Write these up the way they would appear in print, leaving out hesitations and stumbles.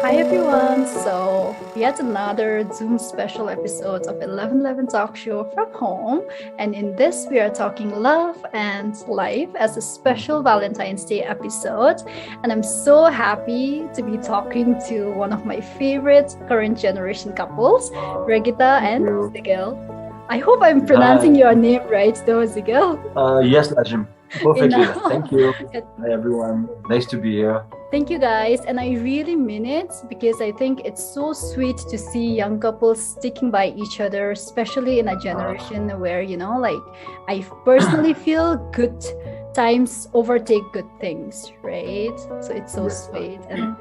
Hi everyone, so yet another Zoom special episode of 𝗪𝗏𝗏 Talk Show from home, and in this we are talking love and life as a special Valentine's Day episode, and I'm so happy to be talking to one of my favorite current generation couples, Regita and 𝗂𝗂𝗀𝗂𝗀𝗶. I hope I'm pronouncing your name right though, 𝗂𝗂𝗀𝗀𝗀𝗀. Yes, Ajim. Perfectly. Thank you. Hi everyone. Nice to be here. Thank you guys, and I really mean it because I think it's so sweet to see young couples sticking by each other, especially in a generation where, I personally feel good times overtake good things, right? So it's so sweet, and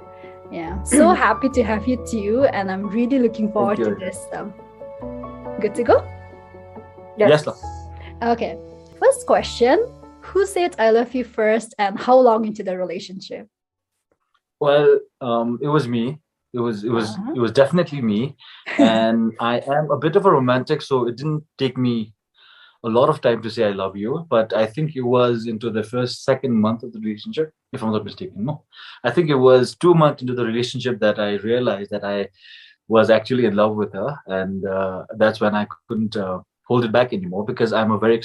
so happy to have you too, and I'm really looking forward to this. Good to go? Yes. Okay, first question. Who said I love you first, and how long into the relationship? Well, it was me. It was definitely me, and I am a bit of a romantic, so it didn't take me a lot of time to say I love you. But I think it was into the second month of the relationship, if I'm not mistaken. No, I think it was 2 months into the relationship that I realized that I was actually in love with her, and that's when I couldn't hold it back anymore because I'm a very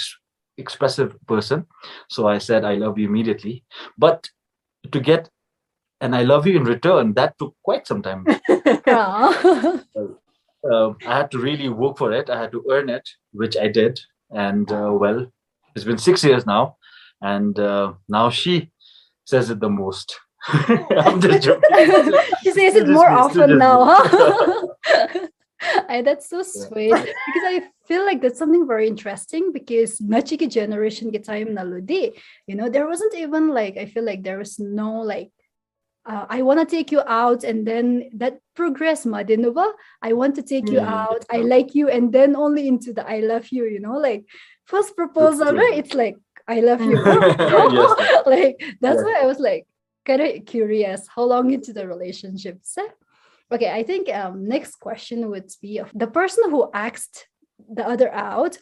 expressive person. So I said I love you immediately, but to get and I love you in return, that took quite some time. I had to really work for it. I had to earn it, which I did. And well, it's been 6 years now, and now she says it the most. I'm just joking. She says it more often now, huh? That's so sweet because I feel like that's something very interesting because 𝗪𝗔𝗔𝗠 generation kita yung naludi, there wasn't even I feel like there was no I want to take you out, and then that progress madinova. I want to take you out, I like you, and then only into the I love you, first proposal, right? It's I love you. That's why I was kind of curious how long into the relationship. Okay, I think next question would be of the person who asked the other out.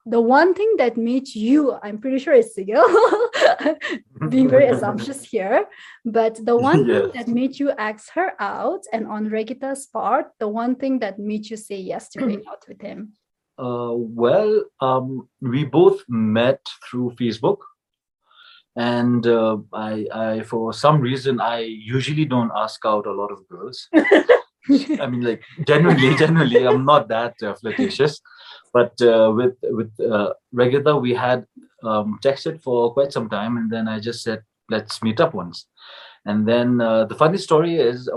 The one thing that made you, I'm pretty sure it's 𝗂𝗂𝗀𝗂𝗀, being very assumptuous here, but the one thing that made you ask her out, and on Regita's part, the one thing that made you say yes to going out with him. We both met through Facebook, and I for some reason I usually don't ask out a lot of girls. I mean, genuinely, I'm not that flirtatious. But with Regita, we had texted for quite some time, and then I just said, let's meet up once. And then the funny story is,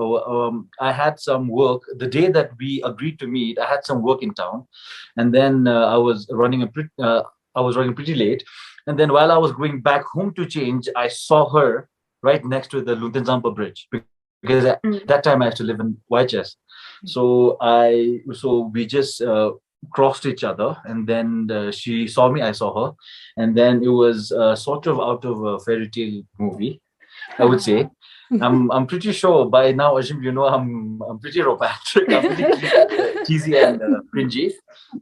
I had some work the day that we agreed to meet. I had some work in town, and then I was running pretty late. And then while I was going back home to change, I saw her right next to the 𝗪𝗏𝗏𝗏 bridge because at that time I used to live in 𝗪𝗏𝗏. So we just crossed each other, and then she saw me, I saw her, and then it was sort of out of a fairy tale movie, I would say. I'm pretty sure by now, Ajim, I'm pretty romantic. I'm pretty cheesy and cringy,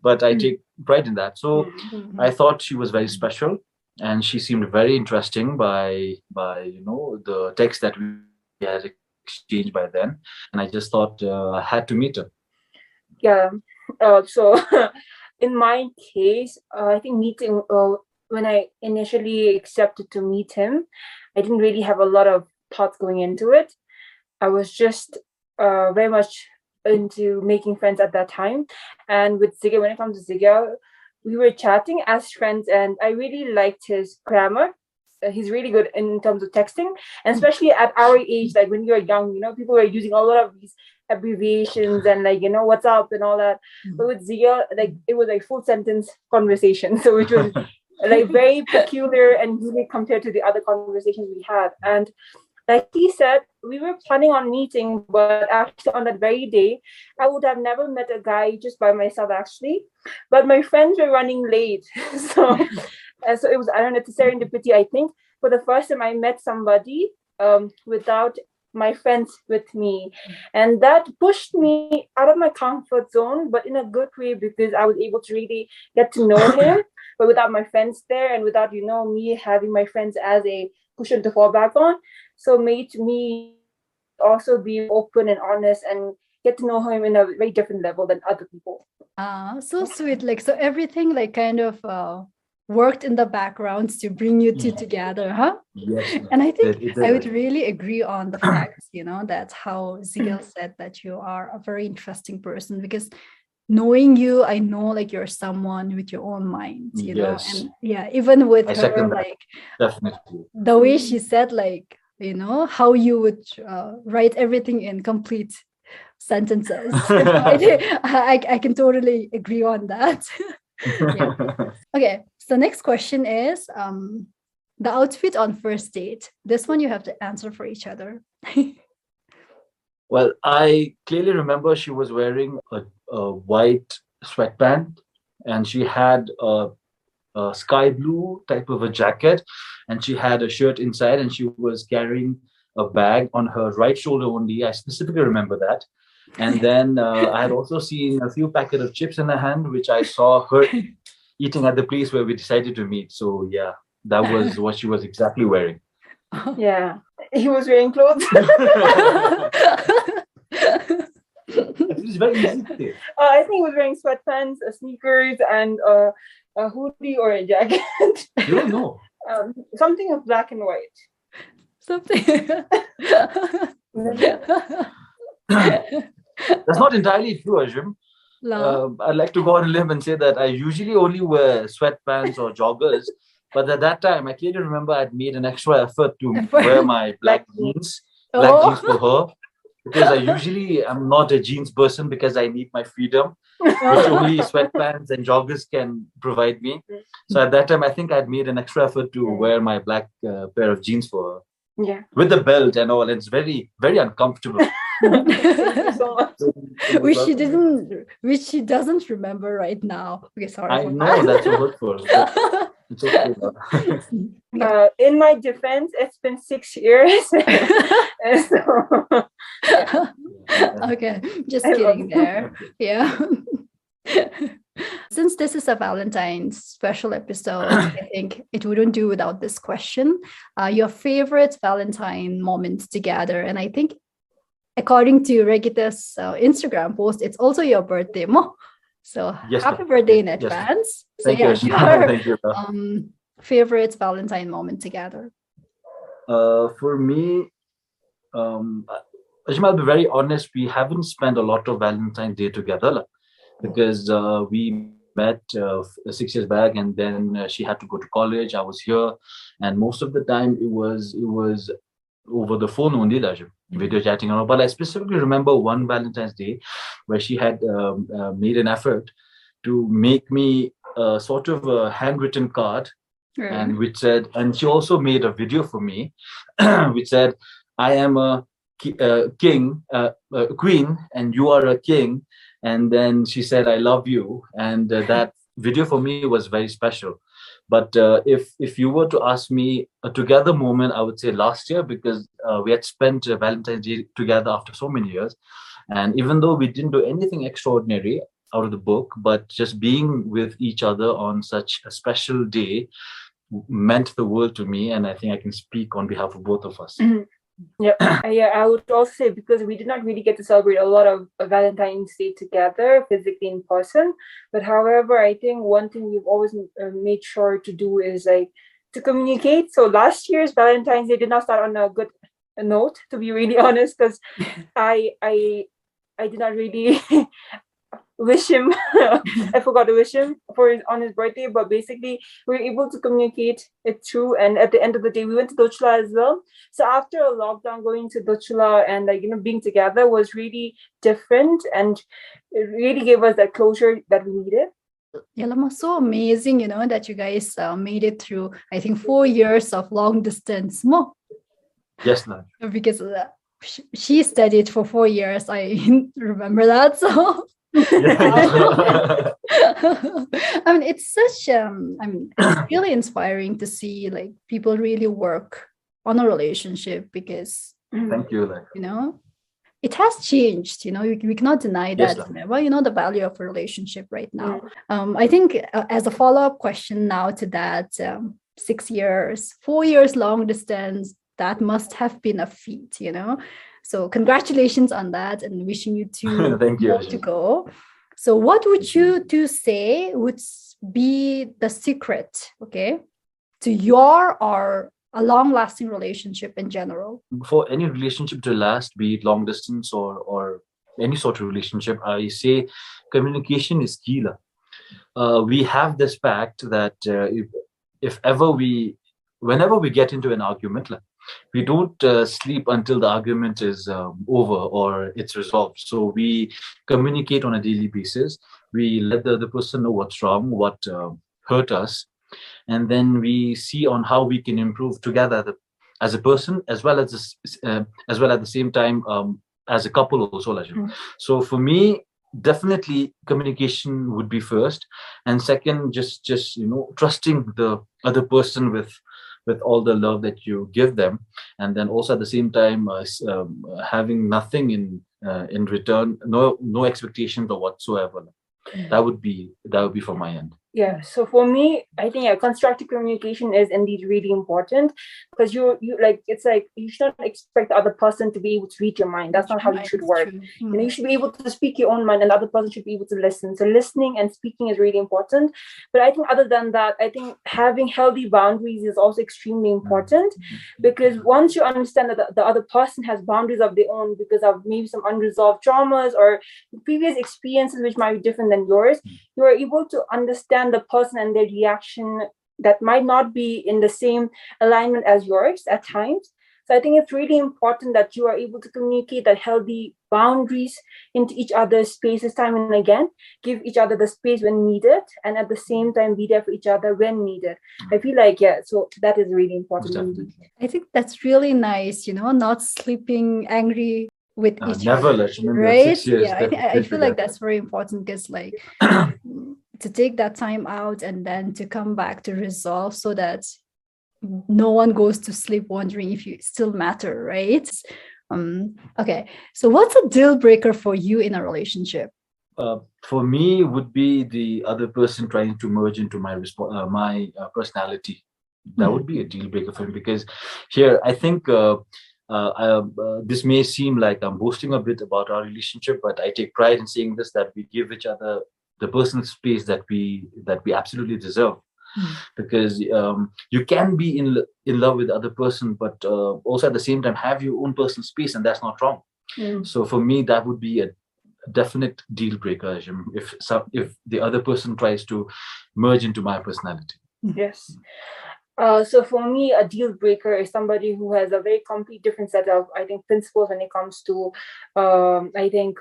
but I take pride in that. So I thought she was very special, and she seemed very interesting by the text that we had exchanged by then, and I just thought I had to meet her. Yeah. So in my case, I think meeting, when I initially accepted to meet him, I didn't really have a lot of thoughts going into it. I was just very much into making friends at that time. And with 𝗂𝗂𝗀𝗂𝗀, when it comes to 𝗂𝗂𝗀, we were chatting as friends, and I really liked his grammar. He's really good in terms of texting, and especially at our age, when you're young, people are using a lot of these abbreviations and what's up and all that. But with 𝗂𝗂𝗀, it was full sentence conversation, so which was very peculiar and unique compared to the other conversations we had. And like he said, we were planning on meeting, but actually on that very day, I would have never met a guy just by myself actually. But my friends were running late, so it was, I don't know, it's a serendipity, I think. For the first time I met somebody without my friends with me, and that pushed me out of my comfort zone, but in a good way, because I was able to really get to know him, but without my friends there, and without me having my friends as a cushion to fall back on. So made me also be open and honest and get to know him in a very different level than other people. So sweet. Like, so everything like kind of worked in the background to bring you two together, huh? Yes. And I think I would really agree on the fact, that's how Zigel said that you are a very interesting person, because knowing you, I know like you're someone with your own mind, know, and even with her, like definitely the way she said, like, how you would write everything in complete sentences. I can totally agree on that. Okay, so next question is the outfit on first date. This one you have to answer for each other. Well, I clearly remember she was wearing a white sweatband, and she had a sky blue type of a jacket, and she had a shirt inside, and she was carrying a bag on her right shoulder only. I specifically remember that. And then I had also seen a few packets of chips in her hand, which I saw her eating at the place where we decided to meet. So yeah, that was what she was exactly wearing. Yeah, he was wearing clothes. It's very easy to say. I think he was wearing sweatpants, sneakers, and a hoodie or a jacket. You don't know. Something of black and white. Something. That's not entirely true, Ajim. I'd like to go on a limb and say that I usually only wear sweatpants or joggers. But at that time, I clearly remember I'd made an extra effort to wear my black jeans for her. Because I usually am not a jeans person because I need my freedom, which only sweatpants and joggers can provide me. So at that time, I think I'd made an extra effort to wear my black pair of jeans for her. Yeah. With the belt and all. It's very, very uncomfortable. Thank you so much. Which she doesn't remember right now. Okay, sorry. I know that's a word for it. It's okay. In my defense, it's been 6 years. Okay, just kidding there. Yeah. Since this is a Valentine's special episode, I think it wouldn't do without this question. Your favorite Valentine moments together. And I think according to Regita's Instagram post, it's also your birthday, Mo. So yes, happy birthday in advance. Thank you. Thank you. Favorite Valentine moment together. For me, Ajma, I'll be very honest, we haven't spent a lot of Valentine's Day together because we met 6 years back, and then she had to go to college. I was here, and most of the time it was over the phone only, video chatting and all. But I specifically remember one Valentine's Day where she had made an effort to make me sort of a handwritten card, and which said, and she also made a video for me, which said, "I am a king, a queen, and you are a king." And then she said, "I love you." And that video for me was very special. But if you were to ask me a together moment, I would say last year, because we had spent Valentine's Day together after so many years. And even though we didn't do anything extraordinary out of the book, but just being with each other on such a special day meant the world to me. And I think I can speak on behalf of both of us. Mm-hmm. Yeah, I would also say, because we did not really get to celebrate a lot of Valentine's Day together physically in person, but however, I think one thing we've always made sure to do is like to communicate. So last year's Valentine's Day did not start on a good note, to be really honest, because I did not really wish him. I forgot to wish him on his birthday, but basically we were able to communicate it through. And at the end of the day, we went to 𝗏𝗏𝗏 as well. So after a lockdown, going to 𝗏𝗏𝗏 and being together was really different, and it really gave us that closure that we needed. Yeah, so amazing, that you guys made it through, I think, 4 years of long distance. Mo. Yes, ma'am. Because she studied for 4 years. I remember that. So I mean, it's such it's really inspiring to see like people really work on a relationship, because thank you, it has changed. We cannot deny that. Yes, well, the value of a relationship right now. I think as a follow-up question now to that, 6 years, 4 years long distance, that must have been a feat, So congratulations on that, and wishing you to Thank you, to go. So what would you to say would be the secret, okay, to your or a long-lasting relationship in general? For any relationship to last, be it long distance or any sort of relationship, I say communication is key. We have this pact that whenever we get into an argument, we don't sleep until the argument is over or it's resolved. So we communicate on a daily basis. We let the other person know what's wrong, what hurt us, and then we see on how we can improve together as a person, as well at the same time as a couple also. So for me, definitely communication would be first, and second, just trusting the other person with all the love that you give them, and then also at the same time having nothing in return, no expectations or whatsoever. That would be from my end. Yeah, so for me, I think constructive communication is indeed really important, because it's like you should not expect the other person to be able to read your mind. That's not how it should work. You should be able to speak your own mind, and the other person should be able to listen. So listening and speaking is really important. But I think other than that, I think having healthy boundaries is also extremely important, because once you understand that the other person has boundaries of their own because of maybe some unresolved traumas or previous experiences which might be different than yours, you are able to understand the person and their reaction that might not be in the same alignment as yours at times. So I think it's really important that you are able to communicate that healthy boundaries into each other's spaces time and again, give each other the space when needed, and at the same time be there for each other when needed. I feel like, so that is really important. I think that's really nice, not sleeping angry with each never other, right? I feel like that's very important, because to take that time out and then to come back to resolve, so that no one goes to sleep wondering if you still matter, right? Okay, so what's a deal breaker for you in a relationship? For me, would be the other person trying to merge into my personality. That would be a deal breaker for me, because here I think this may seem like I'm boasting a bit about our relationship, but I take pride in saying this, that we give each other the personal space that we absolutely deserve. Because you can be in love with the other person, but also at the same time have your own personal space, and that's not wrong. So for me, that would be a definite deal breaker if the other person tries to merge into my personality. Yes. So for me, a deal breaker is somebody who has a very complete different set of, I think, principles when it comes to, I think,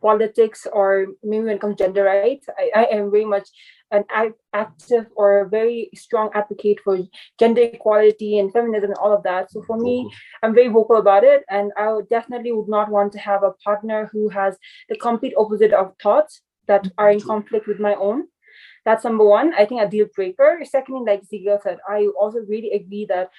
politics, or maybe when it comes to gender rights. I am very much an active or a very strong advocate for gender equality and feminism and all of that. So for me, I'm very vocal about it, and I definitely would not want to have a partner who has the complete opposite of thoughts that are in conflict with my own. That's number one, I think, a deal breaker. Secondly, like Zigel said, I also really agree that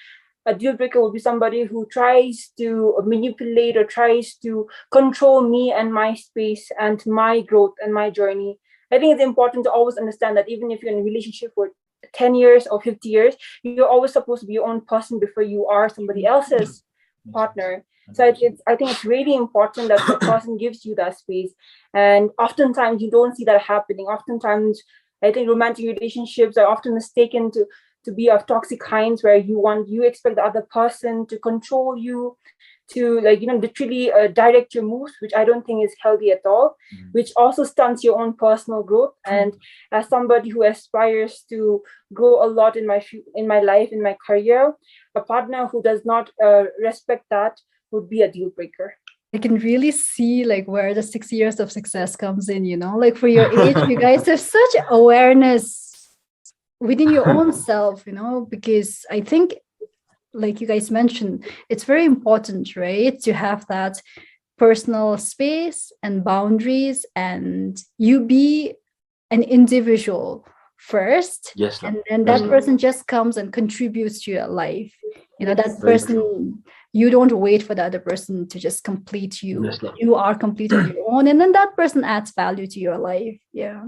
a deal breaker will be somebody who tries to manipulate or tries to control me and my space and my growth and my journey. I think it's important to always understand that even if you're in a relationship for 10 years or 50 years, you're always supposed to be your own person before you are somebody else's partner. So I think it's really important that the person gives you that space. And oftentimes you don't see that happening. Oftentimes, I think romantic relationships are often mistaken to be of toxic kinds, where you expect the other person to control you, to literally direct your moves, which I don't think is healthy at all, which also stunts your own personal growth. And as somebody who aspires to grow a lot in my life, in my career, a partner who does not respect that would be a deal breaker. I can really see where the 6 years of success comes in, for your age, you guys have such awareness within your own self, because I think, like you guys mentioned, it's very important, right, to have that personal space and boundaries, and you be an individual first. Yes, and then that person just comes and contributes to your life. That person you don't wait for the other person to just complete you. Yes, love. You are complete on your own, and then that person adds value to your life. Yeah.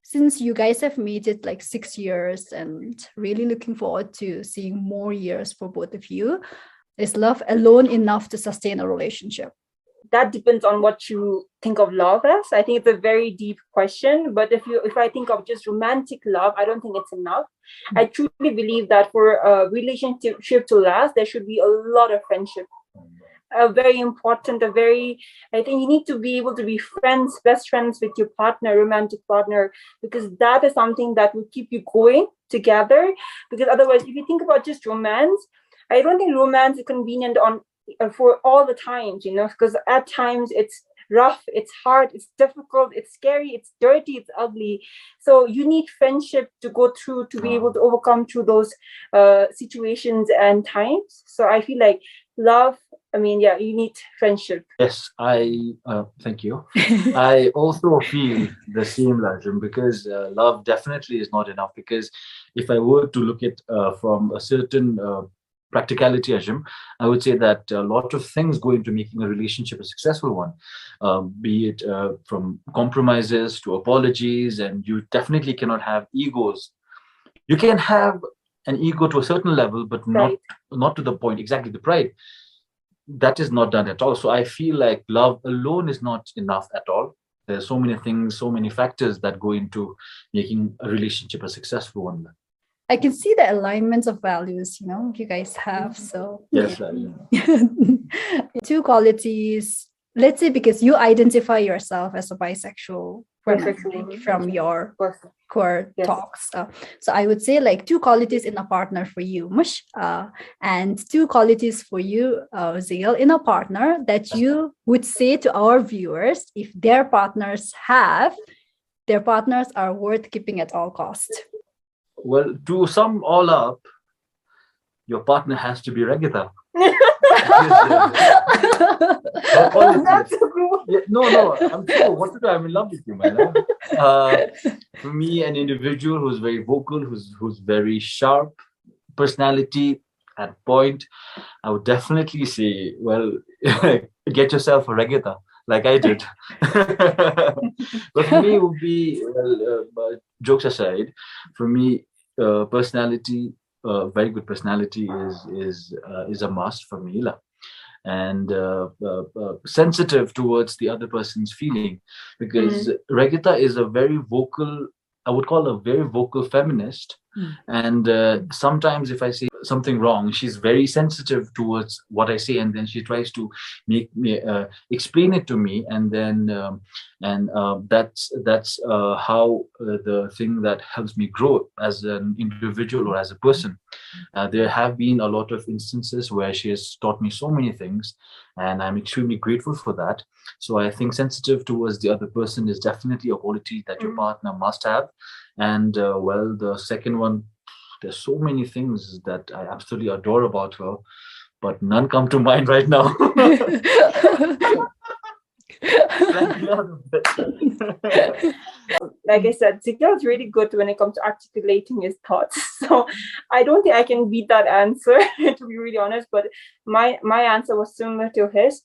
Since you guys have made it like 6 years and really looking forward to seeing more years for both of you, is love alone enough to sustain a relationship? That depends on what you think of love as. I think it's a very deep question, but if I think of just romantic love, I don't think it's enough. I truly believe that for a relationship to last, there should be a lot of friendship. Very important, I think you need to be able to be friends, best friends with your partner, romantic partner, because that is something that will keep you going together. Because otherwise, if you think about just romance, I don't think romance is convenient for all the times, because at times it's rough, it's hard, it's difficult, it's scary, it's dirty, it's ugly. So you need friendship to go through, to be able to overcome through those situations and times. So I feel like love, you need friendship. Yes, thank you. I also feel the same, Lajim, because love definitely is not enough. Because if I were to look at from a certain practicality, Ajim, I would say that a lot of things go into making a relationship a successful one, be it from compromises to apologies, and you definitely cannot have egos. You can have an ego to a certain level, but not to the point, exactly, the pride. That is not done at all. So I feel like love alone is not enough at all. There's so many things, so many factors that go into making a relationship a successful one. I can see the alignments of values, you guys have. So yes, two qualities. Let's say because you identify yourself as a bisexual woman from your core talks. So I would say like two qualities in a partner for you, Mush, and two qualities for you, Zale, in a partner that you would say to our viewers if their partners are worth keeping at all costs. Well, to sum all up, your partner has to be 𝗪𝗲𝗏. That's so cool. Yeah, no, I'm sure. What to do? I'm in love with you, my love. For me, an individual who's very vocal, who's very sharp personality at point, I would definitely say, well, get yourself a 𝗪𝗲𝗏, like I did. But for me, it would be, jokes aside, for me, personality, very good personality is a must for me, and sensitive towards the other person's feeling, because 𝗪𝗲𝗏 is a very vocal, I would call a very vocal feminist. And sometimes if I say something wrong, she's very sensitive towards what I say, and then she tries to make me explain it to me, and then that's how the thing that helps me grow as an individual or as a person. There have been a lot of instances where she has taught me so many things, and I'm extremely grateful for that. So I think sensitive towards the other person is definitely a quality that your partner must have. And well, the second one, there's so many things that I absolutely adore about her, but none come to mind right now. Like I said, Zikya is really good when it comes to articulating his thoughts. So I don't think I can beat that answer, to be really honest, but my answer was similar to his.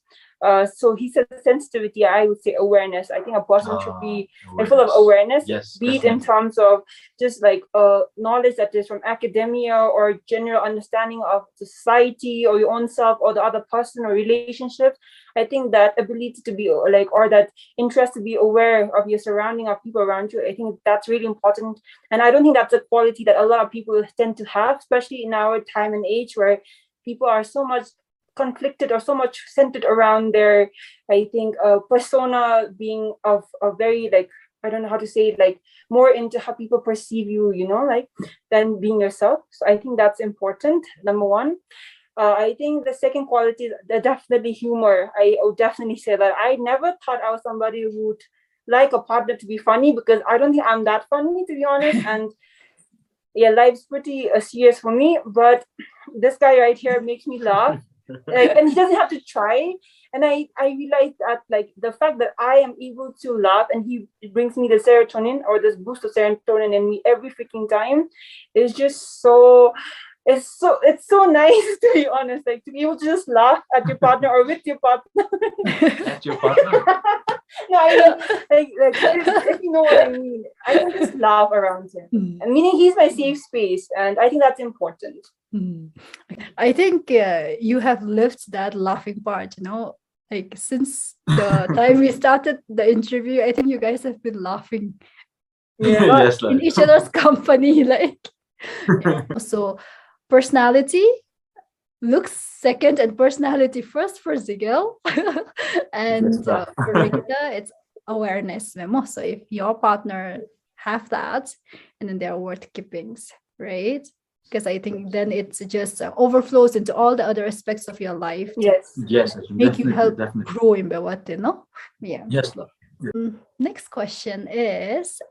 So he said sensitivity, I would say awareness. I think a person should be full of awareness, be it in terms of just like knowledge that is from academia or general understanding of society or your own self or the other person or relationships. I think that ability to be like, or that interest to be aware of your surrounding, of people around you, I think that's really important. And I don't think that's a quality that a lot of people tend to have, especially in our time and age where people are so much conflicted or so much centered around their, I think, persona being of a very, like, I don't know how to say it, like more into how people perceive you, like, than being yourself. So I think that's important, number one. I think the second quality is definitely humor. I would definitely say that I never thought I was somebody who would like a partner to be funny, because I don't think I'm that funny, to be honest. And yeah, life's pretty serious for me, but this guy right here makes me laugh. And he doesn't have to try. And I realized that, like, the fact that I am able to laugh and he brings me the serotonin or this boost of serotonin in me every freaking time is just so it's so nice, to be honest, like to be able to just laugh at your partner or with your partner. At your partner? No, I mean, like if you know what I mean. I can just laugh around him. And meaning he's my safe space, and I think that's important. I think you have lived that laughing part, like since the time we started the interview. I think you guys have been laughing Yes, in each other's company. Like, so personality, looks second, and personality first for Zigel. And for Regita, it's awareness. So if your partner have that, and then they're worth keepings, right? Because I think then it's just overflows into all the other aspects of your life. Yes. Make you help grow in 𝗪𝗧𝗏, no? Yeah. Yes, love. Yeah. Next question is,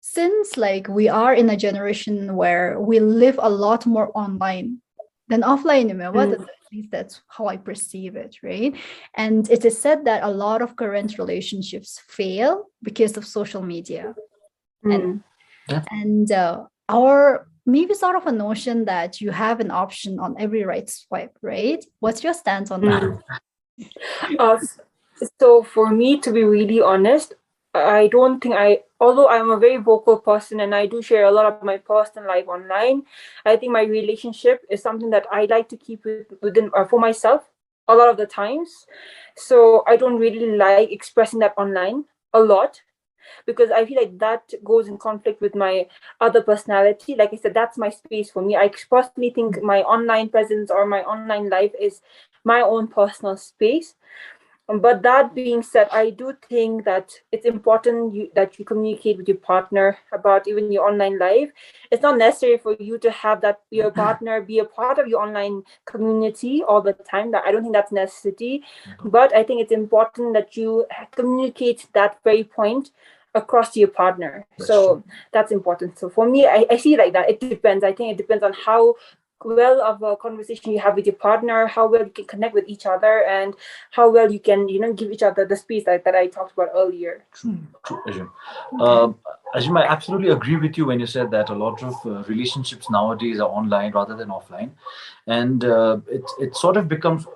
since like we are in a generation where we live a lot more online than offline, at least that's how I perceive it, right? And it is said that a lot of current relationships fail because of social media. And our maybe sort of a notion that you have an option on every right swipe, right? What's your stance on that? So for me, to be really honest, I don't think although I'm a very vocal person and I do share a lot of my personal life online, I think my relationship is something that I like to keep within for myself a lot of the times. So I don't really like expressing that online a lot, because I feel like that goes in conflict with my other personality. Like I said, that's my space for me. I personally think my online presence or my online life is my own personal space. But that being said, I do think that it's important that you communicate with your partner about even your online life. It's not necessary for you to have that your partner be a part of your online community all the time. That I don't think that's necessity. But I think it's important that you communicate that very point across to your partner. That's important. So for me, I see like that. It depends. I think it depends on how well of a conversation you have with your partner, how well you can connect with each other, and how well you can give each other the space that I talked about earlier. True, Ajim. Ajim, I absolutely agree with you when you said that a lot of relationships nowadays are online rather than offline, and it sort of becomes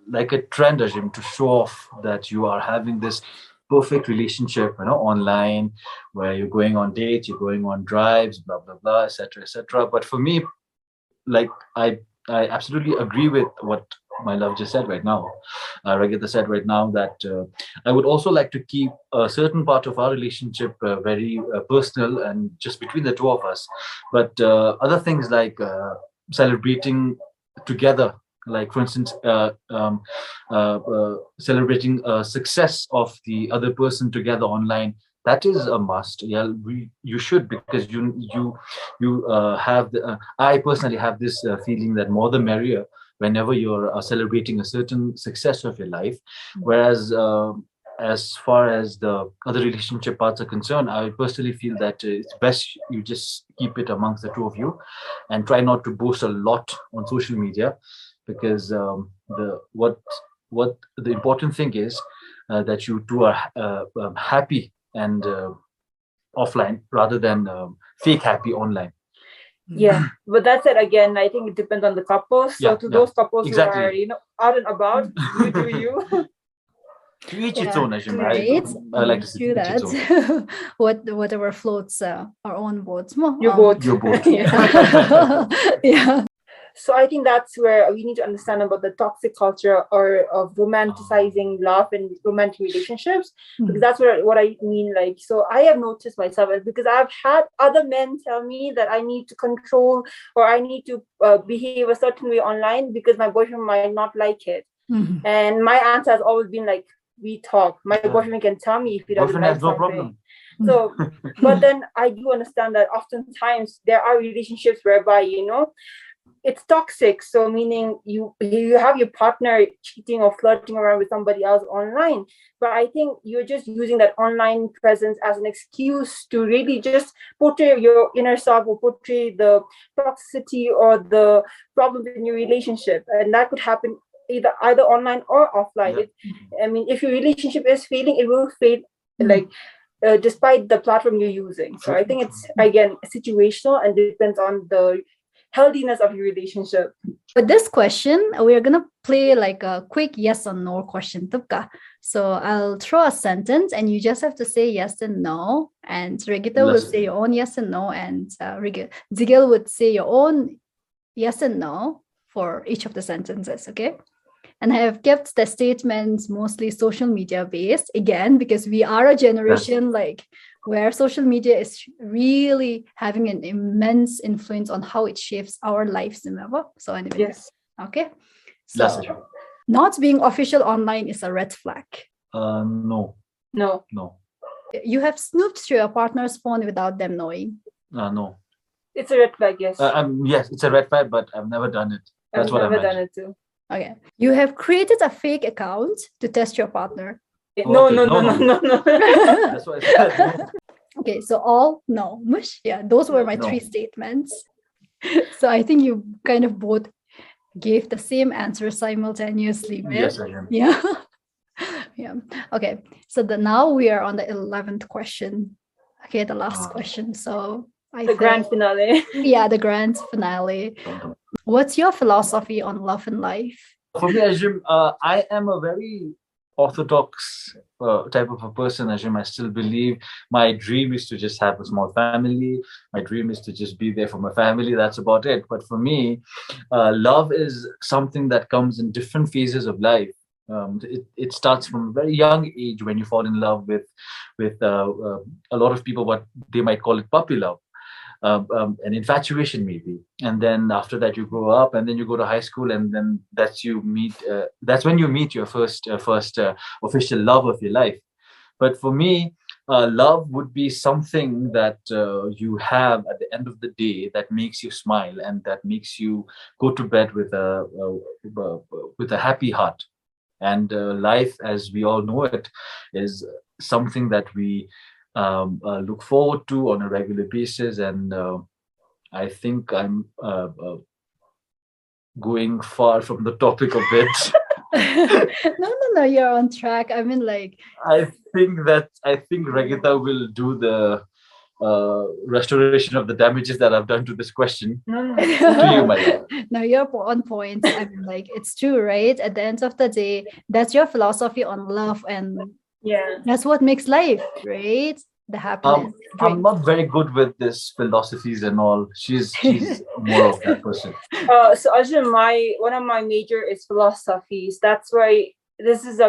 like a trend, Ajim, to show off that you are having this perfect relationship, online, where you're going on dates, you're going on drives, blah blah blah, etc., etc. But for me, like I absolutely agree with what my love just said right now. Regita said right now that I would also like to keep a certain part of our relationship very personal and just between the two of us. But other things like celebrating together, like for instance, celebrating success of the other person together online, that is a must. Yeah, you should, because you have I personally have this feeling that more the merrier whenever you're celebrating a certain success of your life. Whereas as far as the other relationship parts are concerned, I personally feel that it's best you just keep it amongst the two of you and try not to boast a lot on social media, because what the important thing is that you two are happy and offline rather than fake happy online. Yeah, but that's it again. I think it depends on the couples. So those couples who are out and about, you do you. To each its own, Ajim. Right? I like to do that. Whatever floats our own boats. Your boat. Yeah. So I think that's where we need to understand about the toxic culture or of romanticizing love and romantic relationships, because that's what I mean. Like, so I have noticed myself, because I've had other men tell me that I need to control or I need to behave a certain way online because my boyfriend might not like it. And my answer has always been like, we talk. My boyfriend can tell me if he doesn't like something. No problem. So, but then I do understand that oftentimes there are relationships whereby, it's toxic. So meaning you have your partner cheating or flirting around with somebody else online. But I think you're just using that online presence as an excuse to really just portray your inner self or portray the toxicity or the problems in your relationship. And that could happen either online or offline. I mean, if your relationship is failing, it will fail despite the platform you're using. So I think it's, again, situational and depends on the healthiness of your relationship. With this question, we're gonna play like a quick yes or no question, 𝗏𝗏𝗏. So I'll throw a sentence and you just have to say yes and no. And Regita will say your own yes and no, and 𝗔𝗕𝗢𝗏 would say your own yes and no for each of the sentences, okay? And I have kept the statements mostly social media based, again, because we are a generation like where social media is really having an immense influence on how it shapes our lives, remember? So anyway, Yes. Okay. So not being official online is a red flag. No. No. No. You have snooped through your partner's phone without them knowing. No. It's a red flag, yes. Yes, it's a red flag, but I've never done it. That's what I meant. I've never done it too. Okay. You have created a fake account to test your partner. No. That's what I said. No. Okay, so all no. Mush. Yeah, those were my three statements. So I think you kind of both gave the same answer simultaneously. Right? Yes, I am. Yeah. Yeah. Okay. So now we are on the 11th question. Okay, the last question. So grand finale. Yeah, the grand finale. What's your philosophy on love and life? For me, Ajim, I am a very orthodox type of a person, Ajim. I still believe my dream is to just have a small family. My dream is to just be there for my family. That's about it. But for me, love is something that comes in different phases of life. It starts from a very young age when you fall in love with a lot of people, what they might call it puppy love. An infatuation maybe, and then after that you grow up, and then you go to high school, and then that's when you meet your first official love of your life. But for me, love would be something that you have at the end of the day that makes you smile and that makes you go to bed with a happy heart. And life, as we all know it, is something that we look forward to on a regular basis, and I think I'm going far from the topic a bit. No, you're on track. I mean, like, I think Regita will do the restoration of the damages that I've done to this question. No. To you, my love. No, you're on point. I mean, like, it's true, right? At the end of the day, that's your philosophy on love, and yeah, that's what makes life, right? The happiness. I'm not very good with this philosophies and all. She's more of that person. So Ajim, one of my major is philosophies. That's why this is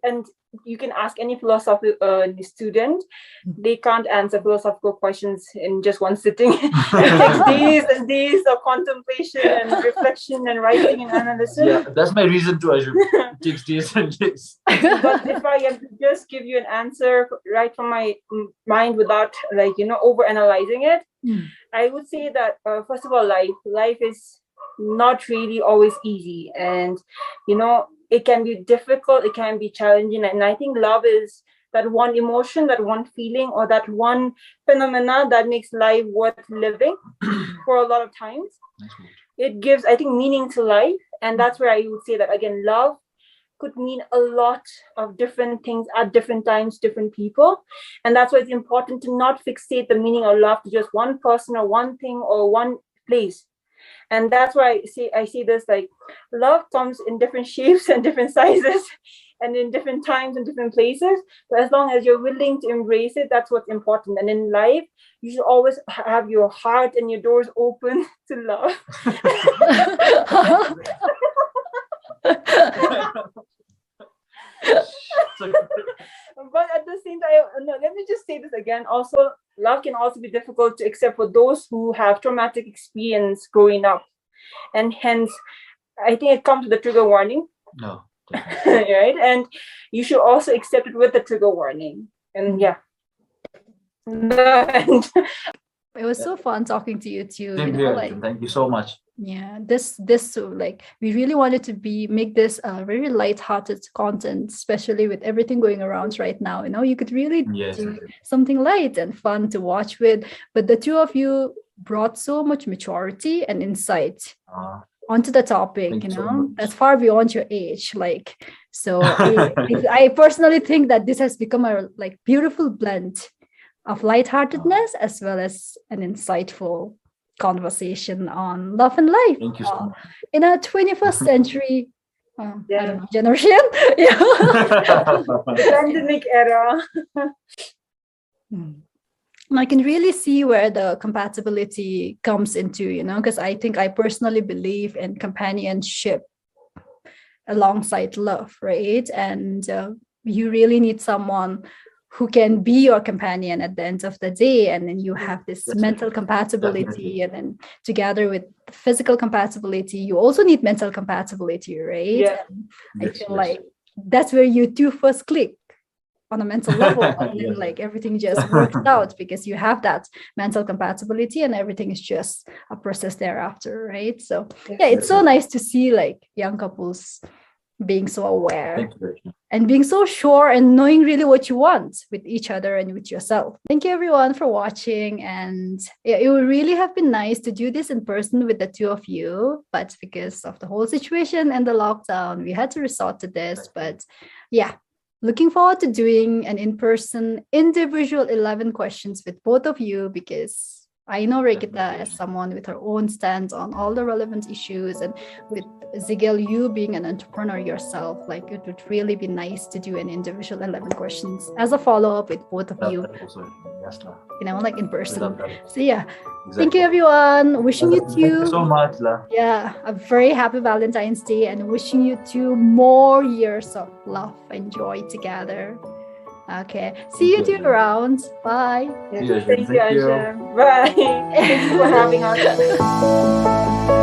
and you can ask any philosophy student. They can't answer philosophical questions in just one sitting. It takes days and days of contemplation and reflection and writing and analysis. Yeah, that's my reason to assume. It takes days and days. But if I am to just give you an answer right from my mind without over analyzing it, I would say that first of all, life is not really always easy, and it can be difficult, it can be challenging, and I think love is that one emotion, that one feeling, or that one phenomena that makes life worth living for a lot of times. It gives, I think, meaning to life, and that's where I would say that again, love could mean a lot of different things at different times, different people, and that's why it's important to not fixate the meaning of love to just one person or one thing or one place. And that's why I say this, like, love comes in different shapes and different sizes and in different times and different places. But as long as you're willing to embrace it, that's what's important. And in life, you should always have your heart and your doors open to love. But at the same time, no, let me just say this again. Also, love can also be difficult to accept for those who have traumatic experience growing up. And hence, I think it comes with a trigger warning. No. Right? And you should also accept it with the trigger warning. And yeah. It was so fun talking to you too. Thank you so much. Yeah, this like, we really wanted to make this very light-hearted content, especially with everything going around right now. You could really do something light and fun to watch with. But the two of you brought so much maturity and insight onto the topic. That's far beyond your age. So I personally think that this has become a beautiful blend of lightheartedness as well as an insightful conversation on love and life. Thank you so much. In a 21st century, I don't know, generation. Pandemic era. I can really see where the compatibility comes into, because I think I personally believe in companionship alongside love, right? And you really need someone who can be your companion at the end of the day, and then you have this mental compatibility, and then together with physical compatibility, you also need mental compatibility, right? I feel like that's where you two first click on a mental level, and then like everything just works out because you have that mental compatibility, and everything is just a process thereafter, right? So it's so nice to see like young couples being so aware and being so sure and knowing really what you want with each other and with yourself. Thank you everyone for watching, and it would really have been nice to do this in person with the two of you, but because of the whole situation and the lockdown, we had to resort to this. But looking forward to doing an in-person individual 11 questions with both of you, because I know Regita as someone with her own stance on all the relevant issues, and with 𝗂𝗑𝗧, you being an entrepreneur yourself, like it would really be nice to do an individual 11 questions as a follow-up with both of you, like in person. So thank you everyone. Wishing you two, thank you so much, a very happy Valentine's Day, and wishing you two more years of love and joy together. Okay, see you two around. Bye. Thank you, Ahem. Bye. Thank you for having us.